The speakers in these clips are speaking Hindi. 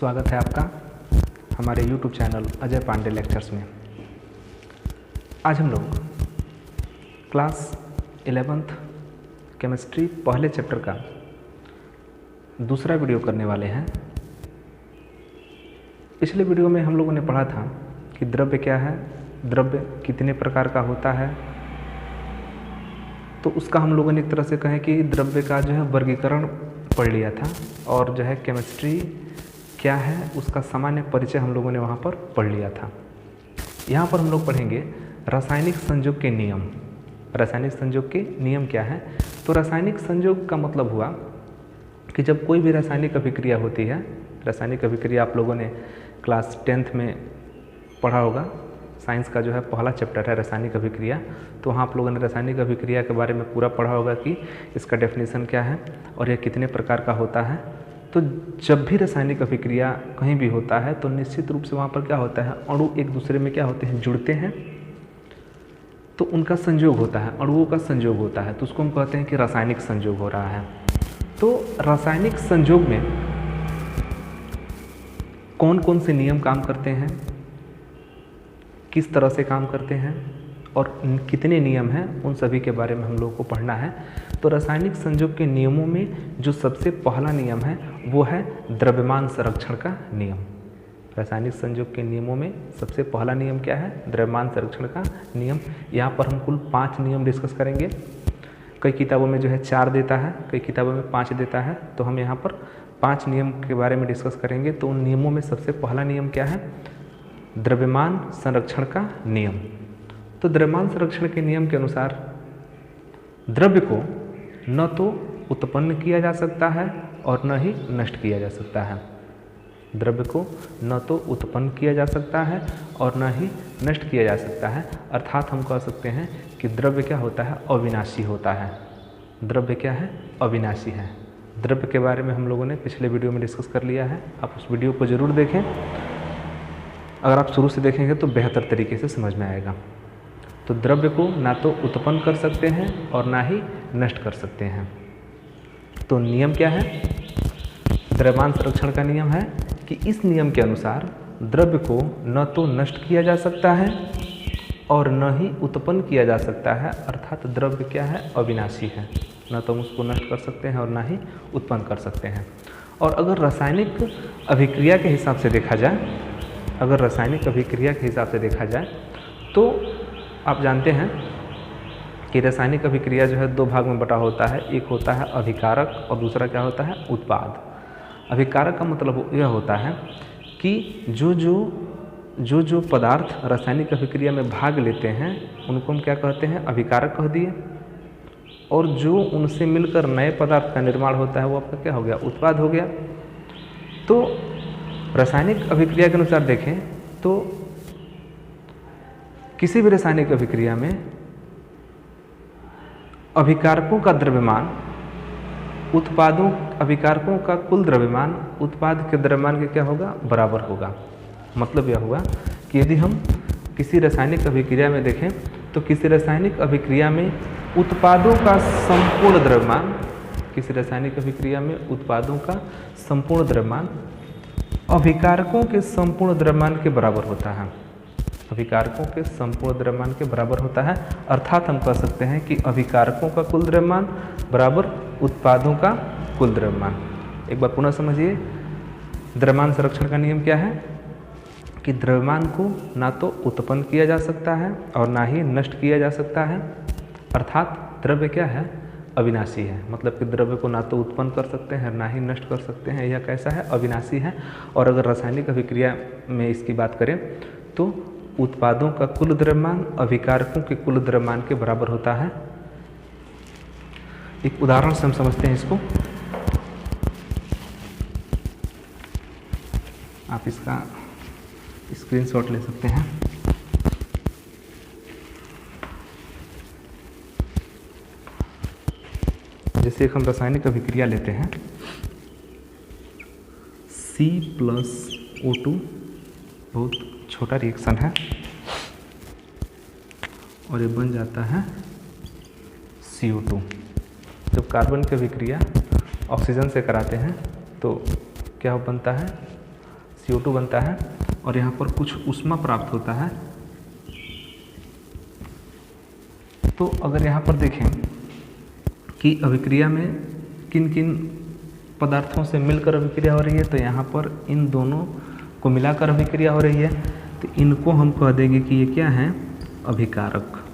स्वागत है आपका हमारे YouTube channel Ajay Pandey lectures में। आज हम लोग क्लास 11th केमिस्ट्री पहले चैप्टर का दूसरा वीडियो करने वाले हैं। पिछले वीडियो में हम लोगों ने पढ़ा था कि द्रव्य क्या है, द्रव्य कितने प्रकार का होता है। तो उसका हम लोगों ने एक तरह से कहें कि द्रव्य का जो है वर्गीकरण पढ़ लिया था, और जो है केमिस्ट्री क्या है उसका सामान्य परिचय हम लोगों ने वहाँ पर पढ़ लिया था। यहाँ पर हम लोग पढ़ेंगे रासायनिक संयोग के नियम। रासायनिक संयोग के नियम क्या है? तो रासायनिक संयोग का मतलब हुआ कि जब कोई भी रासायनिक अभिक्रिया होती है, रासायनिक अभिक्रिया आप लोगों ने क्लास 10th में पढ़ा होगा, साइंस का जो है पहला चैप्टर है रासायनिक अभिक्रिया। तो वहाँ आप लोगों ने रासायनिक अभिक्रिया के बारे में पूरा पढ़ा होगा कि इसका डेफिनेशन क्या है और यह कितने प्रकार का होता है। तो जब भी रासायनिक अभिक्रिया कहीं भी होता है तो निश्चित रूप से वहाँ पर क्या होता है, अणु एक दूसरे में क्या होते हैं, जुड़ते हैं, तो उनका संयोग होता है, अणुओं का संयोग होता है। तो उसको हम कहते हैं कि रासायनिक संयोग हो रहा है। तो रासायनिक संयोग में कौन कौन से नियम काम करते हैं, किस तरह से काम करते हैं और कितने नियम हैं, उन सभी के बारे में हम लोगों को पढ़ना है। तो रासायनिक संयोग के नियमों में जो सबसे पहला नियम है वो है द्रव्यमान संरक्षण का नियम। रासायनिक संयोग के नियमों में सबसे पहला नियम क्या है? द्रव्यमान संरक्षण का नियम। यहाँ पर हम कुल 5 नियम डिस्कस करेंगे। कई किताबों में जो है 4 देता है, कई किताबों में 5 देता है। तो हम यहाँ पर 5 नियम के बारे में डिस्कस करेंगे। तो उन नियमों में सबसे पहला नियम क्या है? द्रव्यमान संरक्षण का नियम। तो द्रव्यमान संरक्षण के नियम के अनुसार द्रव्य को न तो उत्पन्न किया जा सकता है और न ही नष्ट किया जा सकता है। द्रव्य को न तो उत्पन्न किया जा सकता है और न ही नष्ट किया जा सकता है। अर्थात हम कह सकते हैं कि द्रव्य क्या होता है? अविनाशी होता है। द्रव्य क्या है? अविनाशी है। द्रव्य के बारे में हम लोगों ने पिछले वीडियो में डिस्कस कर लिया है। आप उस वीडियो को ज़रूर देखें। अगर आप शुरू से देखेंगे तो बेहतर तरीके से समझ में आएगा। तो द्रव्य को ना तो उत्पन्न कर सकते हैं और ना ही नष्ट कर सकते हैं। तो नियम क्या है? द्रव्यमान संरक्षण का नियम है कि इस नियम के अनुसार द्रव्य को न तो नष्ट किया जा सकता है और न ही उत्पन्न किया जा सकता है। अर्थात द्रव्य क्या है? अविनाशी है। न तो हम उसको नष्ट कर सकते हैं और ना ही उत्पन्न कर सकते हैं। और अगर रासायनिक अभिक्रिया के हिसाब से देखा जाए, अगर रासायनिक अभिक्रिया के हिसाब से देखा जाए तो आप जानते हैं कि रासायनिक अभिक्रिया जो है 2 भाग में बटा होता है। एक होता है अभिकारक और दूसरा क्या होता है? उत्पाद। अभिकारक का मतलब यह होता है कि जो पदार्थ रासायनिक अभिक्रिया में भाग लेते हैं उनको हम क्या कहते हैं? अभिकारक कह दिए। और जो उनसे मिलकर नए पदार्थ का निर्माण होता है वो आपका क्या हो गया? उत्पाद हो गया। तो रासायनिक अभिक्रिया के अनुसार देखें तो किसी भी रासायनिक अभिक्रिया में अभिकारकों का द्रव्यमान अभिकारकों का कुल द्रव्यमान उत्पाद के द्रव्यमान के क्या होगा? बराबर होगा। मतलब यह हुआ कि यदि हम किसी रासायनिक अभिक्रिया में देखें तो किसी रासायनिक अभिक्रिया में उत्पादों का संपूर्ण द्रव्यमान, किसी रासायनिक अभिक्रिया में उत्पादों का संपूर्ण द्रव्यमान अभिकारकों के संपूर्ण द्रव्यमान के बराबर होता है। अभिकारकों के संपूर्ण द्रव्यमान के बराबर होता है। अर्थात हम कह सकते हैं कि अभिकारकों का कुल द्रव्यमान बराबर उत्पादों का कुल द्रव्यमान। एक बार पुनः समझिए, द्रव्यमान संरक्षण का नियम क्या है? कि द्रव्यमान को ना तो उत्पन्न किया जा सकता है और ना ही नष्ट किया जा सकता है। अर्थात द्रव्य क्या है? अविनाशी है। मतलब कि द्रव्य को ना तो उत्पन्न कर सकते हैं ना ही नष्ट कर सकते हैं। यह कैसा है? अविनाशी है। और अगर रासायनिक अभिक्रिया में इसकी बात करें तो उत्पादों का कुल द्रव्यमान अभिकारकों के कुल द्रव्यमान के बराबर होता है। एक उदाहरण से हम समझते हैं इसको। आप इसका स्क्रीनशॉट ले सकते हैं। जैसे एक हम रासायनिक अभिक्रिया लेते हैं, C+O2 बहुत छोटा रिएक्शन है और ये बन जाता है CO2। जब कार्बन की अभिक्रिया ऑक्सीजन से कराते हैं तो क्या बनता है? CO2 बनता है और यहाँ पर कुछ ऊष्मा प्राप्त होता है। तो अगर यहाँ पर देखें कि अभिक्रिया में किन किन पदार्थों से मिलकर अभिक्रिया हो रही है, तो यहाँ पर इन दोनों को मिलाकर अभिक्रिया हो रही है, तो इनको हम कह देंगे कि ये क्या है, अभिकारक।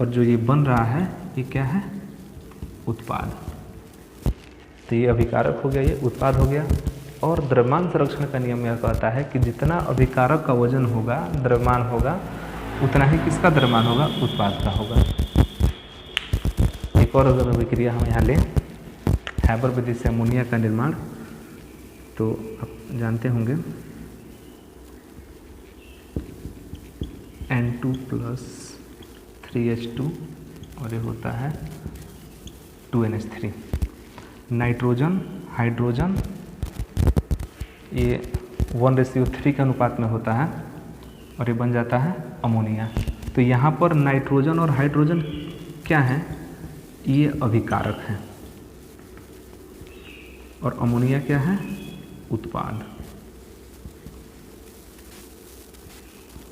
और जो ये बन रहा है ये क्या है, उत्पाद। तो ये अभिकारक हो गया, ये उत्पाद हो गया। और द्रव्यमान संरक्षण का नियम यह कहता है कि जितना अभिकारक का वजन होगा, द्रव्यमान होगा, उतना ही किसका द्रव्यमान होगा, उत्पाद का होगा। एक और अगर अभिक्रिया हम यहाँ लें, हैबर विधि से अमोनिया का निर्माण, तो आप जानते होंगे N2 + 3H2 और ये होता है 2NH3। नाइट्रोजन हाइड्रोजन ये 1:3 के अनुपात में होता है और ये बन जाता है अमोनिया। तो यहाँ पर नाइट्रोजन और हाइड्रोजन क्या है, ये अभिकारक हैं और अमोनिया क्या है, उत्पाद।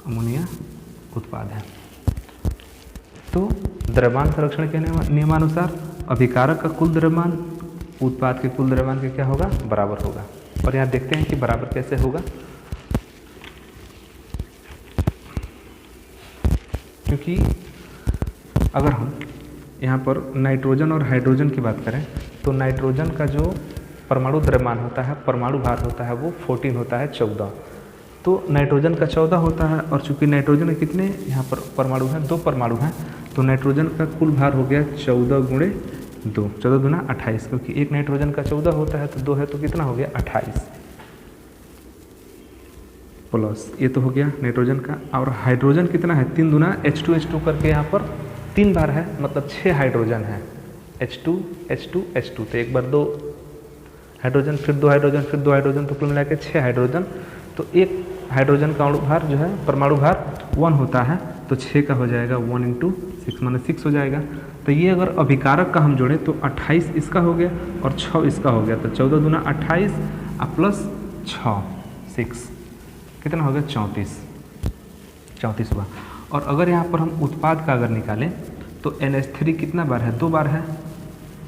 अमोनिया उत्पाद है। तो द्रव्यमान संरक्षण के नियमानुसार अभिकारक का कुल द्रव्यमान उत्पाद के कुल द्रव्यमान के क्या होगा, बराबर होगा। और यहाँ देखते हैं कि बराबर कैसे होगा, क्योंकि अगर हम यहाँ पर नाइट्रोजन और हाइड्रोजन की बात करें तो नाइट्रोजन का जो परमाणु द्रव्यमान होता है, परमाणु भार होता है, वो 14 होता है, 14। तो नाइट्रोजन का 14 होता है और चूंकि नाइट्रोजन के कितने यहाँ पर परमाणु हैं, 2 परमाणु हैं, तो नाइट्रोजन का कुल भार हो गया 14 × 2, 14 दूना 28, क्योंकि एक नाइट्रोजन का 14 होता है तो 2 है तो कितना हो गया, 28 प्लस ये तो हो गया नाइट्रोजन का। और हाइड्रोजन कितना है, 3 दूना H2H2 करके यहाँ पर 3 बार है, मतलब 6 हाइड्रोजन है, H2 H2 H2। तो एक बार 2 हाइड्रोजन, फिर 2 हाइड्रोजन, फिर 2 हाइड्रोजन, तो कुल मिला के 6 हाइड्रोजन। तो एक हाइड्रोजन का अणु भार जो है, परमाणु भार 1 होता है, तो 6 का हो जाएगा 1 × 6 माने 6 हो जाएगा। तो ये अगर अभिकारक का हम जोड़ें तो 28 इसका हो गया और 6 इसका हो गया, तो 14 दूना 28 प्लस 6 6 कितना हो गया, 34 हुआ। और अगर यहाँ पर हम उत्पाद का अगर निकालें तो NH3 कितना बार है, 2 बार है,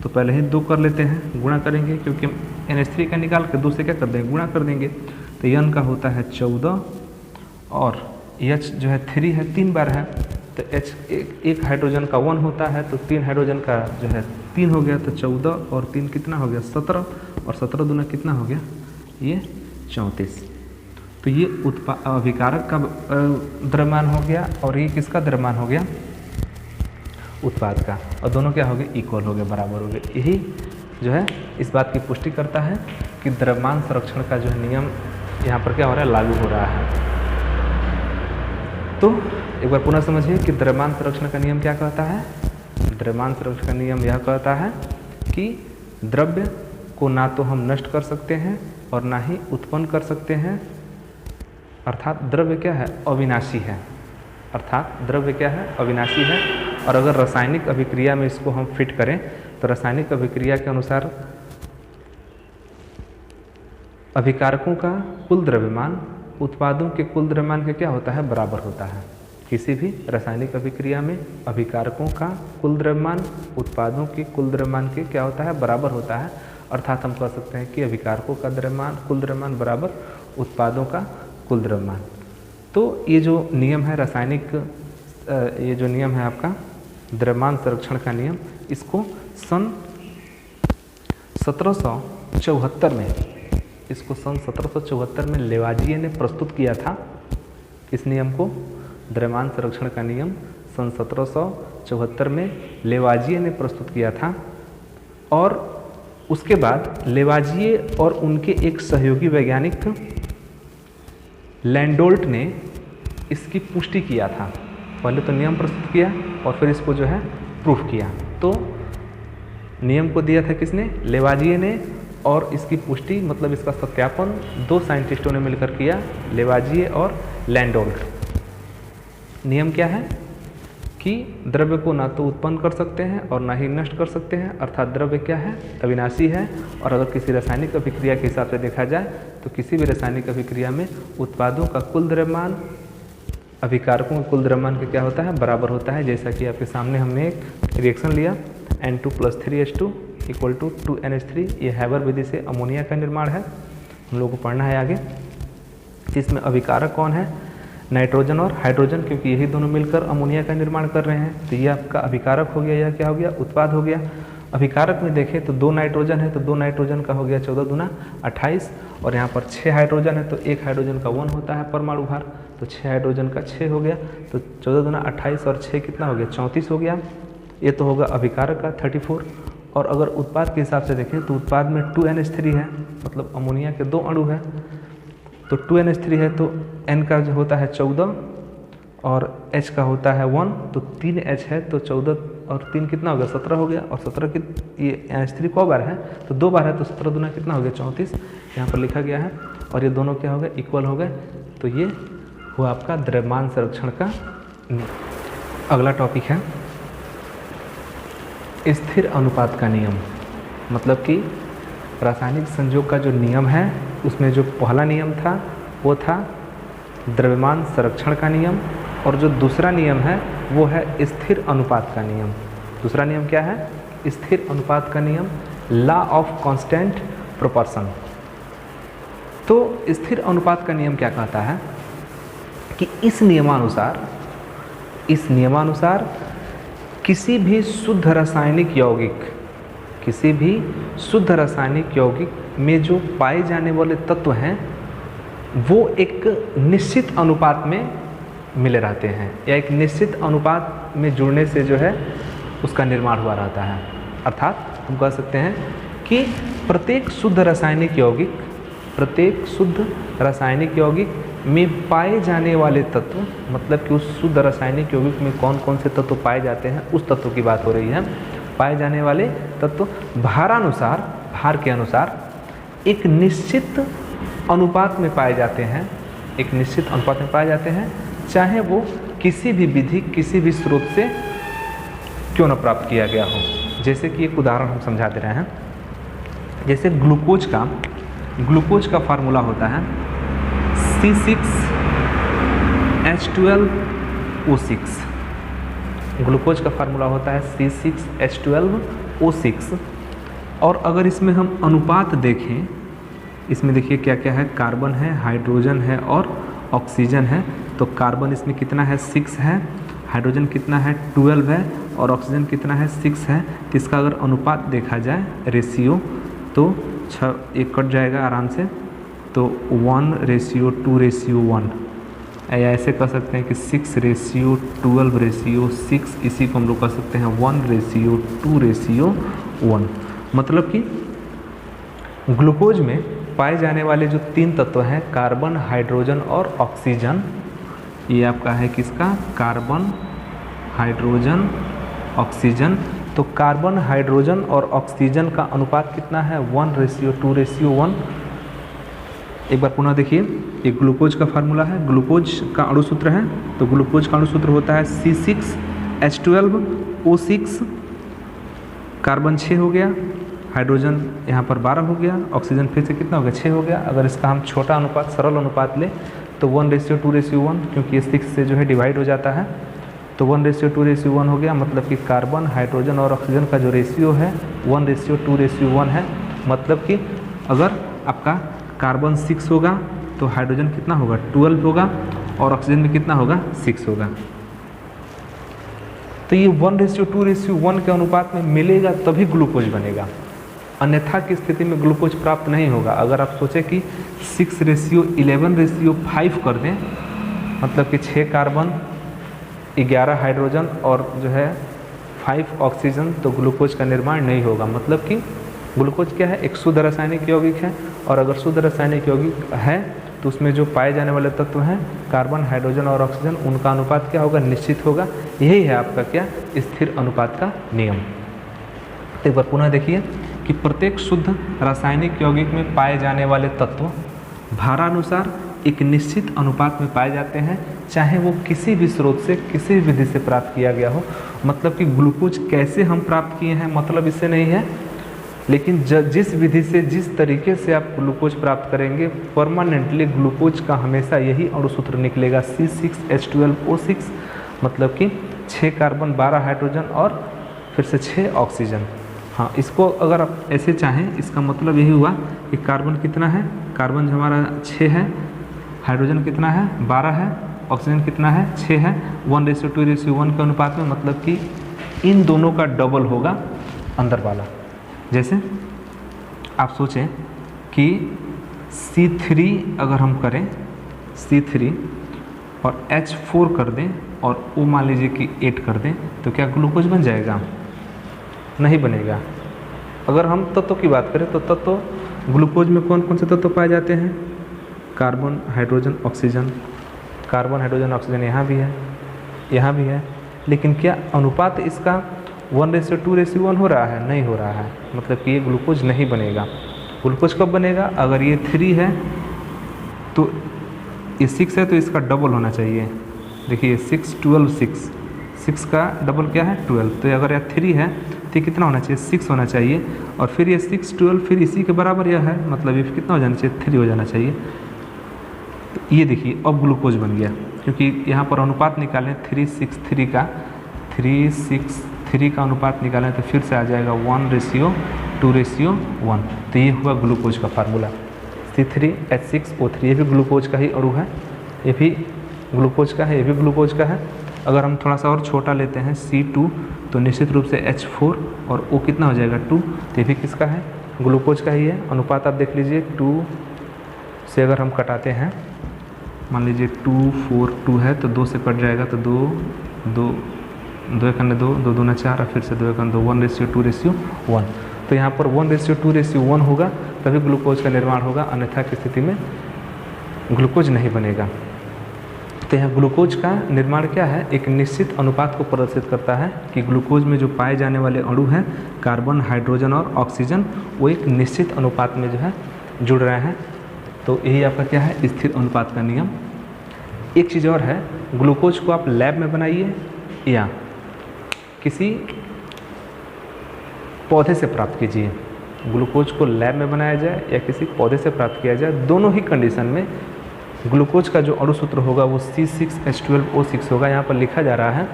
तो पहले ही 2 कर लेते हैं, गुणा करेंगे, क्योंकि NH3 का निकाल के 2 से क्या कर देंगे, गुणा कर देंगे। तो N का होता है 14 और H जो है 3 है, 3 बार है, तो H एक हाइड्रोजन का 1 होता है, तो 3 हाइड्रोजन का जो है 3 हो गया, तो 14 और 3 कितना हो गया, 17, और 17 दूना कितना हो गया, ये 34। तो ये अभिकारक का द्रव्यमान हो गया और ये किसका द्रव्यमान हो गया, उत्पाद का, और दोनों क्या हो गए, इक्वल हो गए, बराबर हो गए। यही जो है इस बात की पुष्टि करता है कि द्रव्यमान संरक्षण का जो है नियम यहाँ पर क्या हो रहा है, लागू हो रहा है। तो एक बार पुनः समझिए कि द्रव्यमान संरक्षण का नियम क्या कहता है। द्रव्यमान संरक्षण का नियम यह कहता है कि द्रव्य को ना तो हम नष्ट कर सकते हैं और ना ही उत्पन्न कर सकते हैं, अर्थात द्रव्य क्या है, अविनाशी है। अर्थात द्रव्य क्या है, अविनाशी है। और अगर रासायनिक अभिक्रिया में इसको हम फिट करें तो रासायनिक अभिक्रिया के अनुसार अभिकारकों का कुल द्रव्यमान उत्पादों के कुल द्रव्यमान के क्या होता है, बराबर होता है। किसी भी रासायनिक अभिक्रिया में अभिकारकों का कुल द्रव्यमान उत्पादों के कुल द्रव्यमान के क्या होता है, बराबर होता है। अर्थात हम कह सकते हैं कि अभिकारकों का द्रव्यमान कुल द्रव्यमान बराबर उत्पादों का कुल द्रव्यमान। तो ये जो नियम है रासायनिक, ये जो नियम है आपका द्रव्यमान संरक्षण का नियम, इसको सन 1774 में, इसको सन 1774 में लेवाजिए ने प्रस्तुत किया था। इस नियम को, द्रव्यमान संरक्षण का नियम सन 1774 में लेवाजिए ने प्रस्तुत किया था। और उसके बाद लेवाजिए और उनके एक सहयोगी वैज्ञानिक लैंडोल्ट ने इसकी पुष्टि किया था। पहले तो नियम प्रस्तुत किया और फिर इसको जो है प्रूफ किया। तो नियम को दिया था किसने, लेवाजिए ने, और इसकी पुष्टि मतलब इसका सत्यापन 2 साइंटिस्टों ने मिलकर किया, लेवाजिए और लैंडोल्ट। नियम क्या है कि द्रव्य को ना तो उत्पन्न कर सकते हैं और ना ही नष्ट कर सकते हैं, अर्थात द्रव्य क्या है, अविनाशी है। और अगर किसी रासायनिक अभिक्रिया के हिसाब से देखा जाए तो किसी भी रासायनिक अभिक्रिया में उत्पादों का कुल द्रव्यमान अभिकारकों के कुल द्रव्यमान का क्या होता है, बराबर होता है। जैसा कि आपके सामने हमने एक रिएक्शन लिया N2 + 3H2 = 2NH3, ये हैबर विधि से अमोनिया का निर्माण है, हम लोग को पढ़ना है आगे। इसमें अभिकारक कौन है, नाइट्रोजन और हाइड्रोजन, क्योंकि यही दोनों मिलकर अमोनिया का निर्माण कर रहे हैं। तो ये आपका अभिकारक हो गया, या क्या हो गया, उत्पाद हो गया। अभिकारक में देखें तो 2 नाइट्रोजन है तो 2 नाइट्रोजन का हो गया 14 दूना 28, और यहाँ पर 6 हाइड्रोजन है तो 1 हाइड्रोजन का 1 होता है परमाणु भार, तो 6 हाइड्रोजन का 6 हो गया, तो 14 दूना 28 और 6 कितना हो गया, 34 हो गया। ये तो होगा अभिकारक का 34। और अगर उत्पाद के हिसाब से देखें तो उत्पाद में 2NH3 है, मतलब अमोनिया के 2 अणु है, तो 2NH3 है तो N का जो होता है 14 और H का होता है 1, तो 3H है तो 14 और 3 कितना हो गया, 17 हो गया। और 17 की ये NH3 को बार है तो 2 बार है, तो 17 दूना कितना हो गया, 34 यहाँ पर लिखा गया है। और ये दोनों क्या हो गए, इक्वल हो गए। तो ये हुआ आपका द्रव्यमान संरक्षण का। अगला टॉपिक है स्थिर अनुपात का नियम, मतलब कि रासायनिक संयोग का जो नियम है उसमें जो पहला नियम था वो था द्रव्यमान संरक्षण का नियम, और जो दूसरा नियम है वो है स्थिर अनुपात का नियम। दूसरा नियम क्या है, स्थिर अनुपात का नियम, लॉ ऑफ कांस्टेंट प्रोपोर्शन। तो स्थिर अनुपात का नियम क्या कहता है कि इस नियमानुसार किसी भी शुद्ध रासायनिक यौगिक में जो पाए जाने वाले तत्व हैं वो एक निश्चित अनुपात में मिले रहते हैं, या एक निश्चित अनुपात में जुड़ने से जो है उसका निर्माण हुआ रहता है। अर्थात हम कह सकते हैं कि प्रत्येक शुद्ध रासायनिक यौगिक में पाए जाने वाले तत्व, मतलब कि उस शुद्ध रासायनिक यौगिक में कौन कौन से तत्व पाए जाते हैं उस तत्व की बात हो रही है। पाए जाने वाले तत्व भार के अनुसार एक निश्चित अनुपात में पाए जाते हैं, चाहे वो किसी भी विधि, किसी भी स्रोत से क्यों न प्राप्त किया गया हो। जैसे कि एक उदाहरण हम समझा दे रहे हैं, जैसे ग्लूकोज का फार्मूला होता है C6H12O6। ग्लूकोज का फार्मूला होता है C6H12O6। और अगर इसमें हम अनुपात देखें, इसमें देखिए क्या क्या है, कार्बन है, हाइड्रोजन है और ऑक्सीजन है। तो कार्बन इसमें कितना है, 6 है, हाइड्रोजन कितना है, 12 है, और ऑक्सीजन कितना है, 6 है। तो इसका अगर अनुपात देखा जाए, रेशियो, तो 6 एक कट जाएगा आराम से, तो 1:2:1, या ऐसे कह सकते हैं कि 6:12:6। इसी को हम लोग कह सकते हैं 1:2:1। मतलब कि ग्लूकोज में पाए जाने वाले जो 3 तत्व हैं, कार्बन, हाइड्रोजन और ऑक्सीजन, ये आपका है किसका, कार्बन, हाइड्रोजन, ऑक्सीजन। तो कार्बन, हाइड्रोजन और ऑक्सीजन का अनुपात कितना है, 1:2:1। एक बार पुनः देखिए, ये ग्लूकोज का फार्मूला है, ग्लूकोज का अणुसूत्र है, तो ग्लूकोज का अणुसूत्र होता है C6H12O6। कार्बन 6 हो गया, हाइड्रोजन यहाँ पर 12 हो गया, ऑक्सीजन फिर से कितना हो गया, 6 हो गया। अगर इसका हम छोटा अनुपात, सरल अनुपात ले तो 1:2:1, क्योंकि ये 6 से जो है डिवाइड हो जाता है, तो 1:2:1 हो गया। मतलब कि कार्बन, हाइड्रोजन और ऑक्सीजन का जो रेशियो है 1:2:1 है। मतलब कि अगर आपका कार्बन 6 होगा तो हाइड्रोजन कितना होगा, 12 होगा, और ऑक्सीजन में कितना होगा, 6 होगा। तो ये 1:2:1 के अनुपात में मिलेगा तभी ग्लूकोज बनेगा, अन्यथा की स्थिति में ग्लूकोज प्राप्त नहीं होगा। अगर आप सोचें कि 6:11:5 कर दें, मतलब कि 6 कार्बन, 11 हाइड्रोजन और जो है 5 ऑक्सीजन, तो ग्लूकोज का निर्माण नहीं होगा। मतलब कि ग्लूकोज क्या है, एक शुद्ध रासायनिक यौगिक है, और अगर शुद्ध रासायनिक यौगिक है तो उसमें जो पाए जाने वाले तत्व हैं, कार्बन, हाइड्रोजन और ऑक्सीजन, उनका अनुपात क्या होगा, निश्चित होगा। यही है आपका क्या, स्थिर अनुपात का नियम। एक बार पुनः देखिए कि प्रत्येक शुद्ध रासायनिक यौगिक में पाए जाने वाले तत्व भारानुसार एक निश्चित अनुपात में पाए जाते हैं, चाहे वो किसी भी स्रोत से किसी भी विधि से प्राप्त किया गया हो। मतलब कि ग्लूकोज कैसे हम प्राप्त किए हैं मतलब इससे नहीं है, लेकिन जिस विधि से जिस तरीके से आप ग्लूकोज प्राप्त करेंगे, परमानेंटली ग्लूकोज का हमेशा यही अणुसूत्र निकलेगा C6H12O6, मतलब कि 6 कार्बन 12 हाइड्रोजन और फिर से 6 ऑक्सीजन। हाँ, इसको अगर आप ऐसे चाहें, इसका मतलब यही हुआ कि कार्बन कितना है, कार्बन हमारा 6 है, हाइड्रोजन कितना है 12 है, ऑक्सीजन कितना है 6 है, 1:2:1 के अनुपात में, मतलब कि इन दोनों का डबल होगा अंदर वाला। जैसे आप सोचें कि C3 अगर हम करें, C3 और H4 कर दें और O मान लीजिए कि 8 कर दें, तो क्या ग्लूकोज बन जाएगा? नहीं बनेगा। अगर हम तत्व की बात करें तो तत्व ग्लूकोज में कौन कौन से तत्व पाए जाते हैं? Carbon, hydrogen, oxygen. Carbon, hydrogen, oxygen यहाँ भी है, यहाँ भी है, लेकिन क्या अनुपात इसका 1:2:1 हो रहा है? नहीं हो रहा है, मतलब कि ये ग्लूकोज नहीं बनेगा। ग्लूकोज कब बनेगा? अगर ये 3 है तो ये 6 है तो इसका डबल होना चाहिए। देखिए 6 12 6 का डबल क्या है 12, तो अगर यह 3 है तो कितना होना चाहिए? 6 होना चाहिए, और फिर ये 6 12 फिर इसी के बराबर यह है, मतलब ये कितना हो जाना चाहिए? 3 हो जाना चाहिए। तो ये देखिए अब ग्लूकोज बन गया, क्योंकि यहाँ पर अनुपात निकालें 3:6:3 का, 3:6:3 का अनुपात निकालें तो फिर से आ जाएगा 1:2:1, तो ये हुआ ग्लूकोज का फार्मूला C3H6O3। ये भी ग्लूकोज का ही अणु है, ये भी ग्लूकोज का है, ये भी ग्लूकोज का है। अगर हम थोड़ा सा और छोटा लेते हैं C2, तो निश्चित रूप से H4 और O कितना हो जाएगा 2, तो ये भी किसका है? ग्लूकोज का ही है। अनुपात आप देख लीजिए, 2 से अगर हम कटाते हैं, मान लीजिए 2 4 2 है तो 2 से कट जाएगा तो 2 2 2 1 2 2 2 4 और फिर से 2 1 2 1:2:1। तो यहाँ पर 1:2:1 होगा तभी ग्लूकोज का निर्माण होगा, अन्यथा की स्थिति में ग्लूकोज नहीं बनेगा। तो यहाँ ग्लूकोज का निर्माण क्या है? एक निश्चित अनुपात को प्रदर्शित करता है कि ग्लूकोज में जो पाए जाने वाले अणु हैं, कार्बन, हाइड्रोजन और ऑक्सीजन, वो एक निश्चित अनुपात में जो है जुड़ रहे हैं। तो यही आपका क्या है? स्थिर अनुपात का नियम। एक चीज़ और है, ग्लूकोज को आप लैब में बनाइए या किसी पौधे से प्राप्त कीजिए। ग्लूकोज को लैब में बनाया जाए या किसी पौधे से प्राप्त किया जाए, दोनों ही कंडीशन में ग्लूकोज का जो अणुसूत्र होगा वो C6H12O6 होगा। यहाँ पर लिखा जा रहा है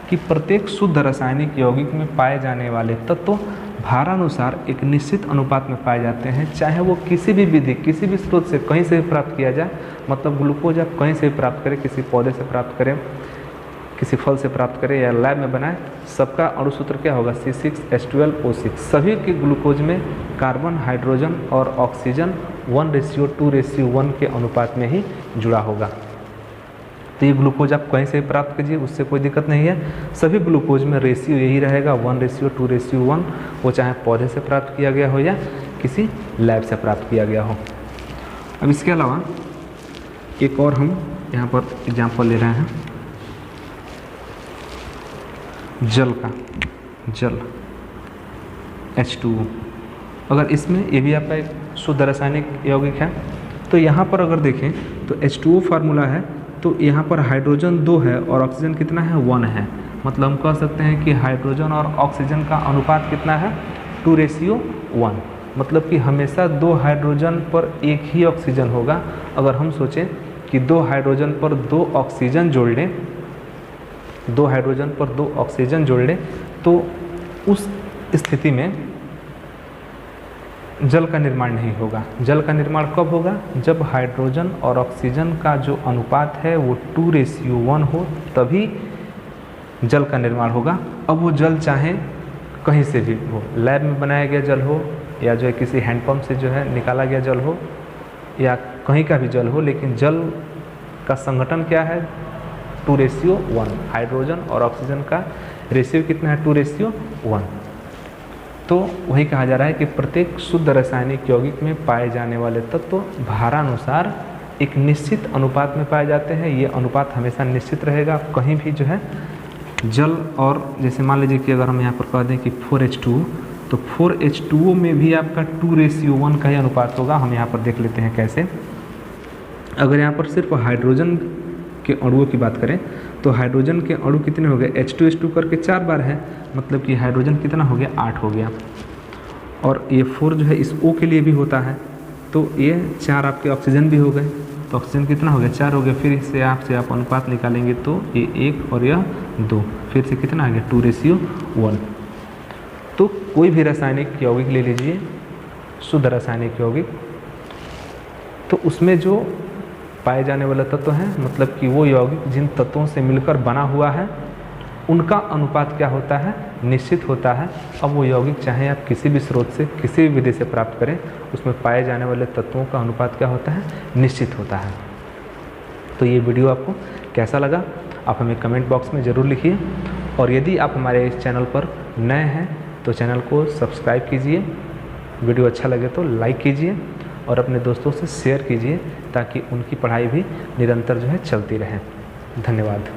कि प्रत्येक शुद्ध रासायनिक यौगिक में पाए जाने वाले तत्व भारानुसार एक निश्चित अनुपात में पाए जाते हैं, चाहे वो किसी भी विधि, किसी भी स्रोत से कहीं से भी प्राप्त किया जाए। मतलब ग्लूकोज आप कहीं से भी प्राप्त करें, किसी पौधे से प्राप्त करें, किसी फल से प्राप्त करें या लैब में बनाएं, सबका अणुसूत्र क्या होगा? C6H12O6। सभी के ग्लूकोज में कार्बन, हाइड्रोजन और ऑक्सीजन 1:2:1 के अनुपात में ही जुड़ा होगा। तो ये ग्लूकोज आप कहीं से प्राप्त कीजिए, उससे कोई दिक्कत नहीं है। सभी ग्लूकोज में रेशियो यही रहेगा 1:2:1, वो चाहे पौधे से प्राप्त किया गया हो या किसी लैब से प्राप्त किया गया हो। अब इसके अलावा एक और हम यहाँ पर एग्जाम्पल ले रहे हैं जल का, जल H2O। अगर इसमें ये भी आपका एक शुद्ध रासायनिक यौगिक है, तो यहाँ पर अगर देखें तो H2O फार्मूला है, तो यहाँ पर हाइड्रोजन 2 है और ऑक्सीजन कितना है? 1 है। मतलब हम कह सकते हैं कि हाइड्रोजन और ऑक्सीजन का अनुपात कितना है? 2:1। मतलब कि हमेशा 2 हाइड्रोजन पर एक ही ऑक्सीजन होगा। अगर हम सोचें कि 2 हाइड्रोजन पर 2 ऑक्सीजन जोड़ लें, 2 हाइड्रोजन पर 2 ऑक्सीजन जोड़ लें, तो उस स्थिति में जल का निर्माण नहीं होगा। जल का निर्माण कब होगा? जब हाइड्रोजन और ऑक्सीजन का जो अनुपात है वो 2:1 हो, तभी जल का निर्माण होगा। अब वो जल चाहे कहीं से भी हो, लैब में बनाया गया जल हो या जो है किसी हैंडपम्प से जो है निकाला गया जल हो या कहीं का भी जल हो, लेकिन जल का संगठन क्या है? 2:1। हाइड्रोजन और ऑक्सीजन का रेशियो कितना है? 2:1। तो वही कहा जा रहा है कि प्रत्येक शुद्ध रासायनिक यौगिक में पाए जाने वाले तत्व भारानुसार एक निश्चित अनुपात में पाए जाते हैं। ये अनुपात हमेशा निश्चित रहेगा। कहीं भी जो है जल, और जैसे मान लीजिए कि अगर हम यहाँ पर कह दें कि 4H2O, तो 4H2O में भी आपका 2:1 का ही अनुपात होगा। हम यहाँ पर देख लेते हैं कैसे। अगर यहाँ पर सिर्फ हाइड्रोजन के अणुओं की बात करें तो हाइड्रोजन के अणु कितने हो गए, H2 करके 4 बार है, मतलब कि हाइड्रोजन कितना हो गया, 8 हो गया। और ये 4 जो है इस O के लिए भी होता है, तो ये 4 आपके ऑक्सीजन भी हो गए, तो ऑक्सीजन कितना हो गया, 4 हो गया। फिर इससे आपसे आप अनुपात निकालेंगे तो ये 1 और यह 2, फिर से कितना आ गया, 2:1। तो कोई भी रासायनिक यौगिक ले लीजिए, शुद्ध रासायनिक यौगिक, तो उसमें जो पाए जाने वाला तत्व हैं, मतलब कि वो यौगिक जिन तत्वों से मिलकर बना हुआ है उनका अनुपात क्या होता है, निश्चित होता है। अब वो यौगिक चाहे आप किसी भी स्रोत से, किसी भी विधि से प्राप्त करें, उसमें पाए जाने वाले तत्वों का अनुपात क्या होता है, निश्चित होता है। तो ये वीडियो आपको कैसा लगा आप हमें कमेंट बॉक्स में ज़रूर लिखिए, और यदि आप हमारे इस चैनल पर नए हैं तो चैनल को सब्सक्राइब कीजिए, वीडियो अच्छा लगे तो लाइक कीजिए और अपने दोस्तों से शेयर कीजिए ताकि उनकी पढ़ाई भी निरंतर जो है चलती रहे। धन्यवाद।